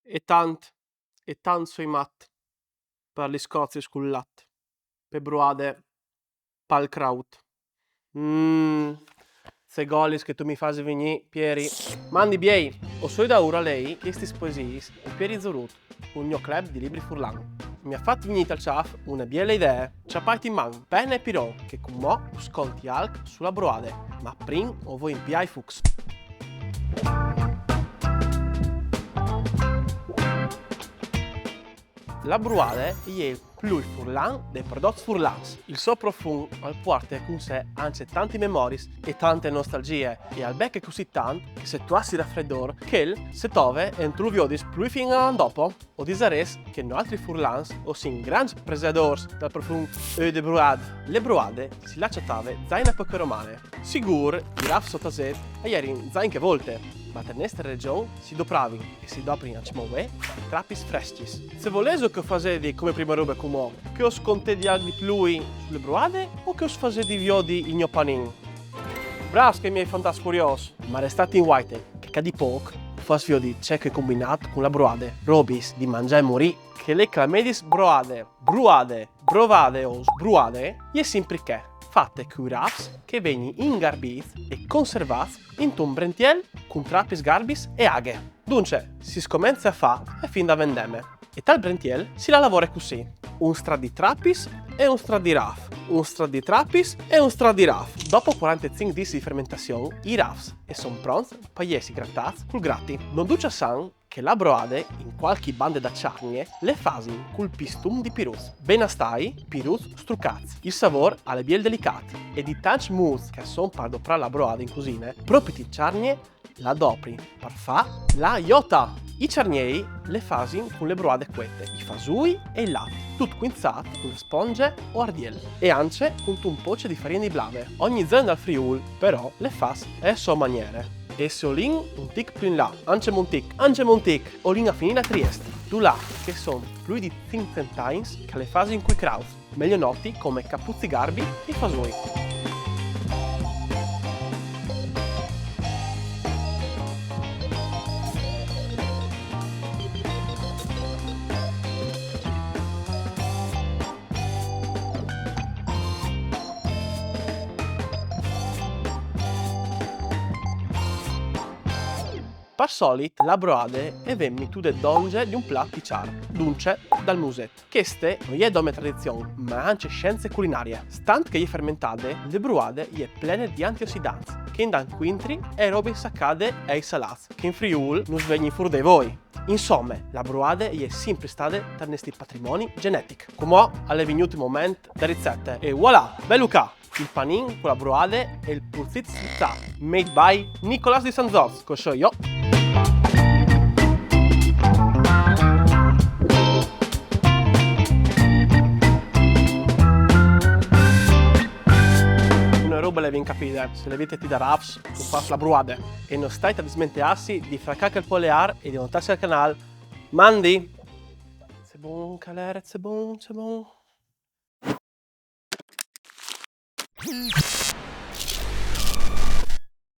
e tant soi mat per gli scozi scullat, pe bruade pal kraut. Se golis che tu mi fasi venì, Pieri. Mandi biei, o soi da ora lei, che sti spoesis, e Pieri Zorut, un mio club di libri furlan. Mi ha fatto venire al ciaf una biela idea. Ciapati in man, penna e piron, che con mo sconti alc sulla broade, ma prin o voi in piai fux. La bruade è il più furlan dei prodotti furlans. Il suo profumo porta con sé anche tanti memories e tante nostalgie. E al becco così tanto che se tu hai raffreddore, che se tove entro l'uviodis più fino dopo, o disares che no altri furlans o sin grandi presadors dal profumo de bruade. Le bruade si lasciatave zaina poche romane. Sigur, i raff sottaset e ieri in zain che volte. Ma per questa regione si dopravi e si dopri anche i trappis frescis. Se volete che fasedi come prima roba come che os contedi di più sulle bruade o che os fasedi viodi il mio panin? Bravs che mi hai fantastico curioso, ma restate in white che cadi poco fas viodi cieco combinato con la bruade, robis di mangiare e morì che le clamedis bruade, brovade o sbruade, e sempre che fatte coi raps che vengono ingarbiti e conservati in un brentiel con trappis garbis e aghe. Dunque, si scomincia a fa e fin da vendeme. E tal brentiel si la lavora così. Un stra di trappis e un stra di raff. Un stra di trappis e un stra di raff. Dopo 45 di fermentazione, i raffs e sono pronti per essere grattati col gratti. Non duce san che la broade, in qualche bande da ciarnie, le fasi col pistum di piruz. Ben astai, piruz struccati. Il sapore alle biel delicati e di tanti mousse che sono per adoprare la broade in cucina, proprio di ciarnie la dopri per fa la iota. I ciarnieri le fasi con le broade quette, i fasui e il latte, tutto quinzato con le sponge o ardiel e anche con un poce di farina di blave. Ogni zona del Friul, però, le fas è a sua maniera. E se olin un tic più in là, anche montic, olin a finire a Trieste. Du là, che sono più di 5 times che le fasi in cui kraut, meglio noti come capuzzi garbi e fasui. Per solito, la broade è vemmitude donge di un piatto di char, dunque dal musetto. Queste non è dome tradizione, ma anche scienze culinarie. Stant che è fermentate, le broade è piene di antiossidanti, che in dan quintri e robe saccade e salati, che in Friul non svegni fur dei voi. Insomma, la broade è sempre stata tra questi patrimoni genetici. Come alle venuti momento da ricette. E voilà, belluca! Il panin con la broade e il purzit sfruttato, made by Nicolas di Sanzos, che so io. Una roba le vien capire, se le avete da raffs, tu fas la broade e non stai a dismentearsi di fraccare il polear e di notarsi al canale. Mandi! C'est bon, Calère, c'est bon, c'est bon.